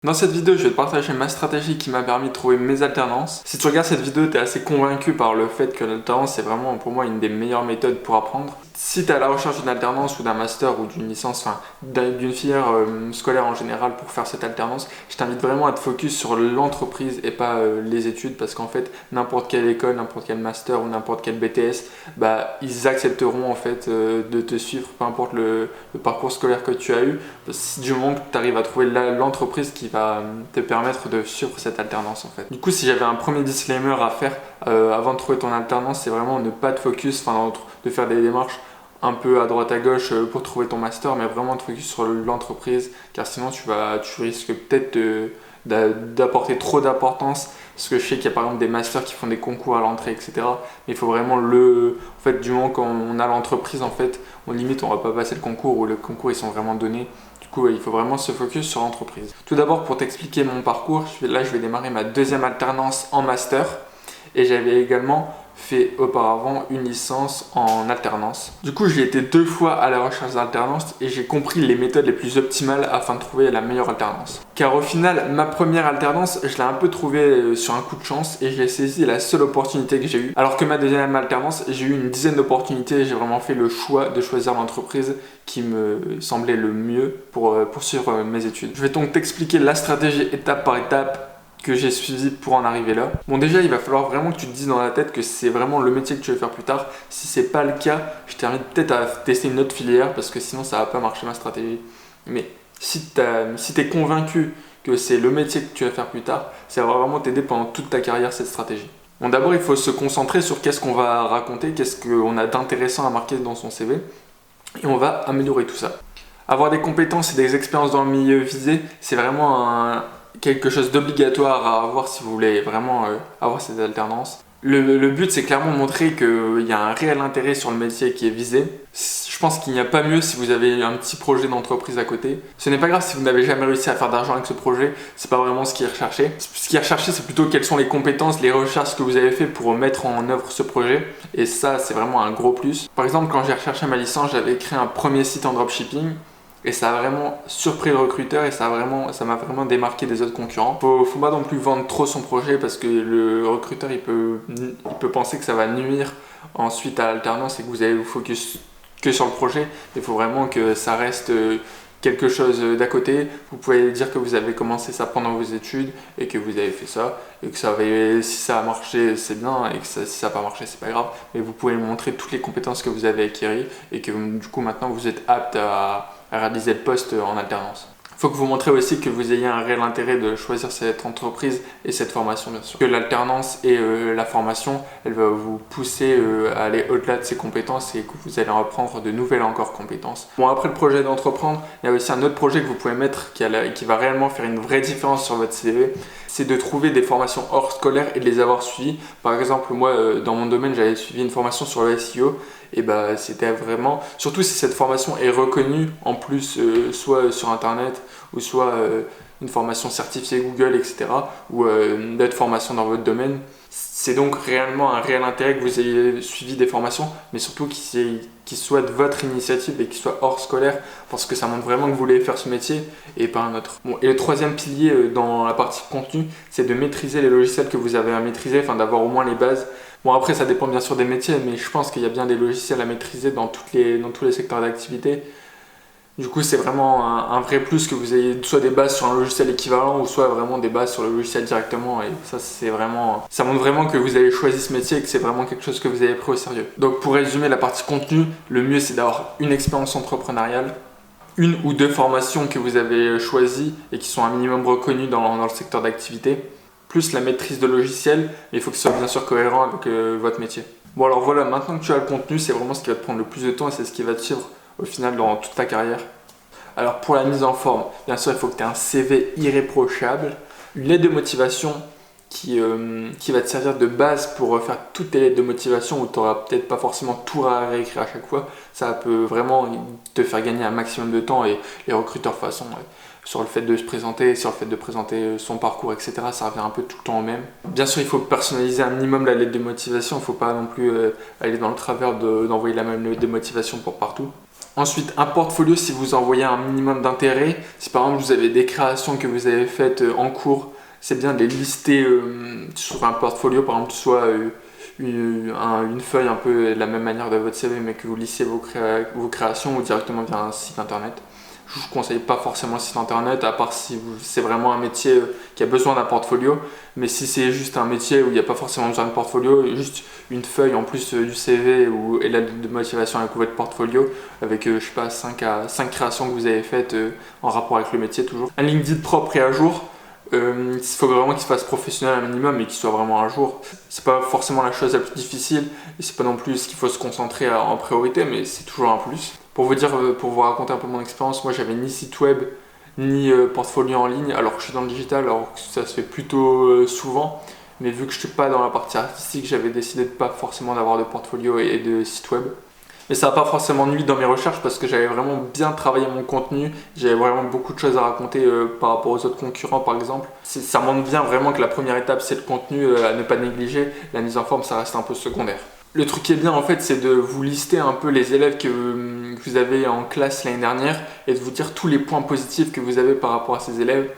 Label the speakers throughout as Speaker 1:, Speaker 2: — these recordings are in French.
Speaker 1: Dans cette vidéo, je vais te partager ma stratégie qui m'a permis de trouver mes alternances. Si tu regardes cette vidéo, tu es assez convaincu par le fait que l'alternance est vraiment pour moi une des meilleures méthodes pour apprendre. Si tu es à la recherche d'une alternance ou d'un master ou d'une licence, enfin d'une filière scolaire en général pour faire cette alternance, je t'invite vraiment à te focus sur l'entreprise et pas les études, parce qu'en fait n'importe quelle école, n'importe quel master ou n'importe quel BTS, ils accepteront en fait de te suivre, peu importe le parcours scolaire que tu as eu, du moment que tu arrives à trouver l'entreprise qui va te permettre de suivre cette alternance en fait. Du coup, si j'avais un premier disclaimer à faire avant de trouver ton alternance, c'est vraiment ne pas te focus, de faire des démarches un peu à droite à gauche pour trouver ton master, mais vraiment te focus sur l'entreprise, car sinon tu risques peut-être d'apporter trop d'importance, parce que je sais qu'il y a par exemple des masters qui font des concours à l'entrée, etc. Mais il faut vraiment en fait, du moment qu'on a l'entreprise, en fait, on va pas passer le concours, ou le concours ils sont vraiment donnés. Du coup, il faut vraiment se focus sur l'entreprise. Tout d'abord, pour t'expliquer mon parcours, je vais démarrer ma deuxième alternance en master, et j'avais également fait auparavant une licence en alternance. Du coup, j'ai été 2 fois à la recherche d'alternance et j'ai compris les méthodes les plus optimales afin de trouver la meilleure alternance. Car au final, ma première alternance, je l'ai un peu trouvée sur un coup de chance et j'ai saisi la seule opportunité que j'ai eue. Alors que ma deuxième alternance, j'ai eu une dizaine d'opportunités et j'ai vraiment fait le choix de choisir l'entreprise qui me semblait le mieux pour poursuivre mes études. Je vais donc t'expliquer la stratégie étape par étape que j'ai suivi pour en arriver là. Bon, déjà il va falloir vraiment que tu te dises dans la tête que c'est vraiment le métier que tu veux faire plus tard. Si c'est pas le cas, je t'invite peut-être à tester une autre filière, parce que sinon ça va pas marcher ma stratégie. Mais si t'es convaincu que c'est le métier que tu vas faire plus tard, ça va vraiment t'aider pendant toute ta carrière, cette stratégie. Bon, d'abord il faut se concentrer sur qu'est-ce qu'on va raconter, qu'est-ce qu'on a d'intéressant à marquer dans son CV, et on va améliorer tout ça. Avoir des compétences et des expériences dans le milieu visé, c'est vraiment quelque chose d'obligatoire à avoir si vous voulez vraiment avoir ces alternances. Le but, c'est clairement de montrer qu'il y a un réel intérêt sur le métier qui est visé. Je pense qu'il n'y a pas mieux si vous avez un petit projet d'entreprise à côté. Ce n'est pas grave si vous n'avez jamais réussi à faire d'argent avec ce projet, c'est pas vraiment ce qui est recherché. Ce qui est recherché, c'est plutôt quelles sont les compétences, les recherches que vous avez fait pour mettre en œuvre ce projet. Et ça, c'est vraiment un gros plus. Par exemple, quand j'ai recherché ma licence, j'avais créé un premier site en dropshipping. Et ça a vraiment surpris le recruteur et ça m'a vraiment démarqué des autres concurrents. Faut pas non plus vendre trop son projet, parce que le recruteur il peut penser que ça va nuire ensuite à l'alternance et que vous allez vous focus que sur le projet. Il faut vraiment que ça reste quelque chose d'à côté. Vous pouvez dire que vous avez commencé ça pendant vos études et que vous avez fait ça, et que si ça a marché c'est bien, et que si ça n'a pas marché c'est pas grave, mais vous pouvez montrer toutes les compétences que vous avez acquises et que du coup maintenant vous êtes apte à réaliser le poste en alternance. Il faut que vous montrez aussi que vous ayez un réel intérêt de choisir cette entreprise et cette formation, bien sûr. Que l'alternance et la formation, elle va vous pousser à aller au-delà de ces compétences et que vous allez apprendre de nouvelles encore compétences. Bon, après le projet d'entreprendre, il y a aussi un autre projet que vous pouvez mettre qui va réellement faire une vraie différence sur votre CV. C'est de trouver des formations hors scolaire et de les avoir suivies. Par exemple, moi, dans mon domaine, j'avais suivi une formation sur le SEO. Et c'était vraiment, surtout si cette formation est reconnue en plus, soit sur internet ou soit une formation certifiée Google, etc. ou d'autres formations dans votre domaine. C'est donc réellement un réel intérêt que vous ayez suivi des formations, mais surtout qu'ils soient de votre initiative et qu'ils soient hors scolaire, parce que ça montre vraiment que vous voulez faire ce métier et pas un autre. Bon, et le troisième pilier dans la partie contenu, c'est de maîtriser les logiciels que vous avez à maîtriser, enfin d'avoir au moins les bases. Bon, après ça dépend bien sûr des métiers, mais je pense qu'il y a bien des logiciels à maîtriser dans tous les secteurs d'activité. Du coup, c'est vraiment un vrai plus que vous ayez soit des bases sur un logiciel équivalent ou soit vraiment des bases sur le logiciel directement. Et ça, ça montre vraiment que vous avez choisi ce métier et que c'est vraiment quelque chose que vous avez pris au sérieux. Donc, pour résumer la partie contenu, le mieux c'est d'avoir une expérience entrepreneuriale, une ou deux formations que vous avez choisies et qui sont un minimum reconnues dans le secteur d'activité, plus la maîtrise de logiciels, mais il faut que ce soit bien sûr cohérent avec votre métier. Bon, alors voilà, maintenant que tu as le contenu, c'est vraiment ce qui va te prendre le plus de temps et c'est ce qui va te suivre au final dans toute ta carrière. Alors pour la mise en forme, bien sûr il faut que tu aies un CV irréprochable, une lettre de motivation qui va te servir de base pour faire toutes tes lettres de motivation, où tu n'auras peut-être pas forcément tout à réécrire à chaque fois. Ça peut vraiment te faire gagner un maximum de temps, et les recruteurs de toute façon, sur le fait de se présenter, sur le fait de présenter son parcours, etc. ça revient un peu tout le temps au même. Bien sûr il faut personnaliser un minimum la lettre de motivation, il ne faut pas non plus aller dans le travers d'envoyer la même lettre de motivation pour partout. Ensuite, un portfolio si vous envoyez un minimum d'intérêt. Si par exemple vous avez des créations que vous avez faites en cours, c'est bien de les lister sur un portfolio, par exemple soit une feuille un peu de la même manière de votre CV, mais que vous listez vos créations ou directement via un site internet. Je ne vous conseille pas forcément le site internet, à part si c'est vraiment un métier qui a besoin d'un portfolio. Mais si c'est juste un métier où il n'y a pas forcément besoin de portfolio, juste une feuille en plus du CV et la lettre de motivation avec votre portfolio, avec je sais pas 5 créations que vous avez faites en rapport avec le métier toujours. Un LinkedIn propre et à jour. Il faut vraiment qu'il se fasse professionnel un minimum et qu'il soit vraiment à jour. C'est pas forcément la chose la plus difficile et c'est pas non plus ce qu'il faut se concentrer en priorité, mais c'est toujours un plus. Pour vous raconter un peu mon expérience, moi j'avais ni site web ni portfolio en ligne, alors que je suis dans le digital, alors que ça se fait plutôt souvent. Mais vu que je suis pas dans la partie artistique, j'avais décidé de pas forcément d'avoir de portfolio et de site web. Mais ça n'a pas forcément nuit dans mes recherches parce que j'avais vraiment bien travaillé mon contenu, j'avais vraiment beaucoup de choses à raconter par rapport aux autres concurrents par exemple. Ça montre bien vraiment que la première étape c'est le contenu à ne pas négliger, la mise en forme ça reste un peu secondaire. Le truc qui est bien en fait c'est de vous lister un peu les élèves que vous avez en classe l'année dernière et de vous dire tous les points positifs que vous avez par rapport à ces élèves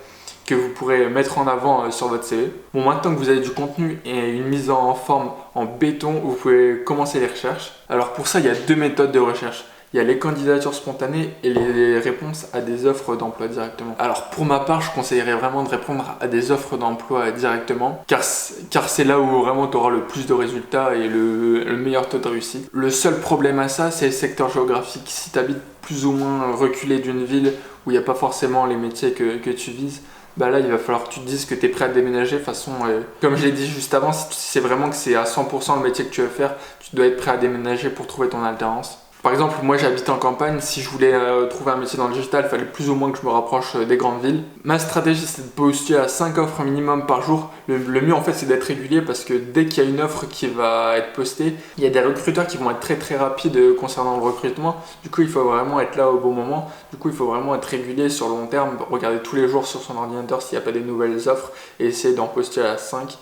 Speaker 1: que vous pourrez mettre en avant sur votre CV. Bon, maintenant que vous avez du contenu et une mise en forme en béton, vous pouvez commencer les recherches. Alors pour ça, il y a 2 méthodes de recherche. Il y a les candidatures spontanées et les réponses à des offres d'emploi directement. Alors pour ma part, je conseillerais vraiment de répondre à des offres d'emploi directement car c'est là où vraiment tu auras le plus de résultats et le meilleur taux de réussite. Le seul problème à ça, c'est le secteur géographique. Si tu habites plus ou moins reculé d'une ville où il n'y a pas forcément les métiers que tu vises, bah là il va falloir que tu te dises que tu es prêt à déménager. De toute façon, comme je l'ai dit juste avant, si c'est vraiment que c'est à 100% le métier que tu veux faire, tu dois être prêt à déménager pour trouver ton alternance. Par exemple, moi j'habite en campagne, si je voulais trouver un métier dans le digital, il fallait plus ou moins que je me rapproche des grandes villes. Ma stratégie c'est de postuler à 5 offres minimum par jour. Le mieux en fait c'est d'être régulier parce que dès qu'il y a une offre qui va être postée, il y a des recruteurs qui vont être très très rapides concernant le recrutement. Du coup il faut vraiment être là au bon moment. Du coup il faut vraiment être régulier sur le long terme, regarder tous les jours sur son ordinateur s'il n'y a pas des nouvelles offres et essayer d'en postuler à 5.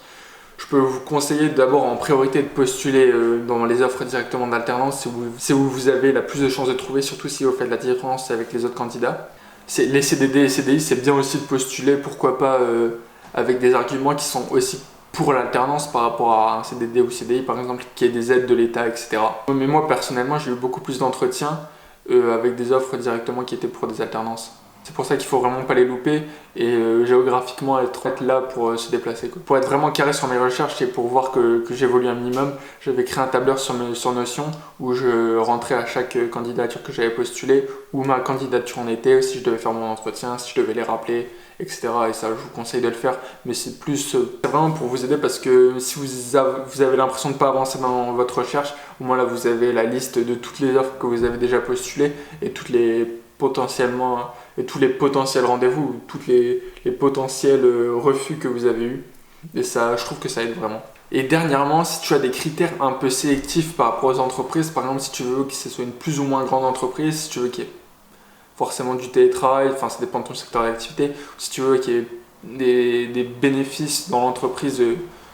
Speaker 1: Je peux vous conseiller d'abord en priorité de postuler dans les offres directement d'alternance, c'est où vous avez la plus de chances de trouver, surtout si vous faites la différence avec les autres candidats. Les CDD et CDI, c'est bien aussi de postuler, pourquoi pas avec des arguments qui sont aussi pour l'alternance par rapport à un CDD ou CDI par exemple, qui est des aides de l'État, etc. Mais moi personnellement, j'ai eu beaucoup plus d'entretiens avec des offres directement qui étaient pour des alternances. C'est pour ça qu'il faut vraiment pas les louper et géographiquement être là pour se déplacer. Pour être vraiment carré sur mes recherches et pour voir que j'évolue un minimum, j'avais créé un tableur sur Notion où je rentrais à chaque candidature que j'avais postulée, où ma candidature en était, si je devais faire mon entretien, si je devais les rappeler, etc. Et ça, je vous conseille de le faire, mais c'est plus vraiment pour vous aider parce que si vous avez l'impression de ne pas avancer dans votre recherche, au moins là vous avez la liste de toutes les offres que vous avez déjà postulées et tous les potentiels rendez-vous, tous les potentiels refus que vous avez eus. Et ça, je trouve que ça aide vraiment. Et dernièrement, si tu as des critères un peu sélectifs par rapport aux entreprises, par exemple si tu veux que ce soit une plus ou moins grande entreprise, si tu veux qu'il y ait forcément du télétravail, enfin ça dépend de ton secteur d'activité, si tu veux qu'il y ait des bénéfices dans l'entreprise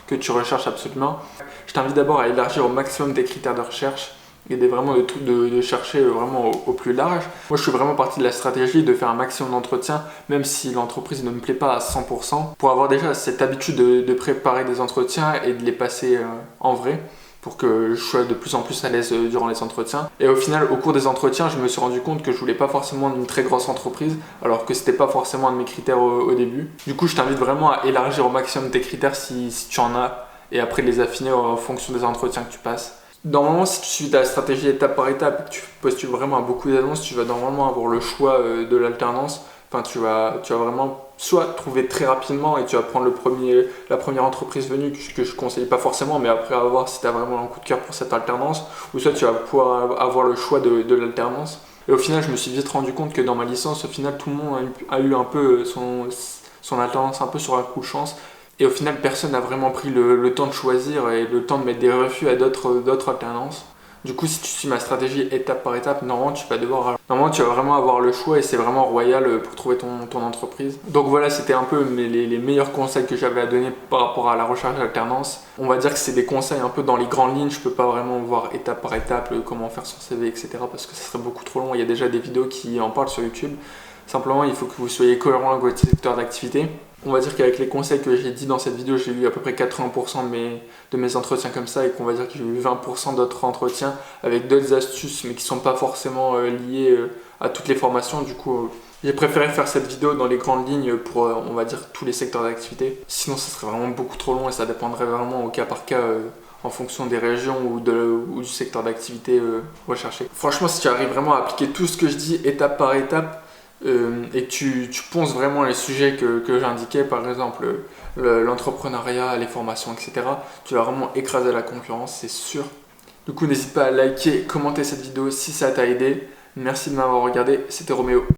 Speaker 1: que tu recherches absolument, je t'invite d'abord à élargir au maximum tes critères de recherche et vraiment de chercher vraiment au plus large. Moi je suis vraiment parti de la stratégie de faire un maximum d'entretiens, même si l'entreprise ne me plaît pas à 100%, pour avoir déjà cette habitude de préparer des entretiens et de les passer en vrai, pour que je sois de plus en plus à l'aise durant les entretiens. Et au final, au cours des entretiens, je me suis rendu compte que je voulais pas forcément une très grosse entreprise, alors que c'était pas forcément un de mes critères au début. Du coup, je t'invite vraiment à élargir au maximum tes critères si tu en as, et après de les affiner en fonction des entretiens que tu passes. Normalement, si tu suis ta stratégie étape par étape et que tu postules vraiment à beaucoup d'annonces, tu vas normalement avoir le choix de l'alternance. Enfin, tu vas vraiment soit trouver très rapidement et tu vas prendre la première entreprise venue que je ne conseille pas forcément, mais après à voir si tu as vraiment un coup de cœur pour cette alternance, ou soit tu vas pouvoir avoir le choix de l'alternance. Et au final, je me suis vite rendu compte que dans ma licence, au final, tout le monde a eu un peu son alternance un peu sur un coup de chance. Et au final, personne n'a vraiment pris le temps de choisir et le temps de mettre des refus à d'autres alternances. Du coup, si tu suis ma stratégie étape par étape, normalement tu vas vraiment avoir le choix et c'est vraiment royal pour trouver ton entreprise. Donc voilà, c'était un peu les meilleurs conseils que j'avais à donner par rapport à la recherche d'alternance. On va dire que c'est des conseils un peu dans les grandes lignes, je peux pas vraiment voir étape par étape comment faire son CV, etc. parce que ça serait beaucoup trop long. Il y a déjà des vidéos qui en parlent sur YouTube. Simplement, il faut que vous soyez cohérent avec votre secteur d'activité. On va dire qu'avec les conseils que j'ai dit dans cette vidéo, j'ai eu à peu près 80% de mes entretiens comme ça et qu'on va dire que j'ai eu 20% d'autres entretiens avec d'autres astuces mais qui ne sont pas forcément liées à toutes les formations. Du coup, j'ai préféré faire cette vidéo dans les grandes lignes pour, on va dire, tous les secteurs d'activité. Sinon, ça serait vraiment beaucoup trop long et ça dépendrait vraiment au cas par cas en fonction des régions ou du secteur d'activité recherché. Franchement, si tu arrives vraiment à appliquer tout ce que je dis étape par étape, et que tu ponces vraiment les sujets que j'indiquais, par exemple l'entrepreneuriat, les formations, etc., tu vas vraiment écraser la concurrence, c'est sûr. Du coup, n'hésite pas à liker, commenter cette vidéo si ça t'a aidé. Merci de m'avoir regardé, c'était Roméo.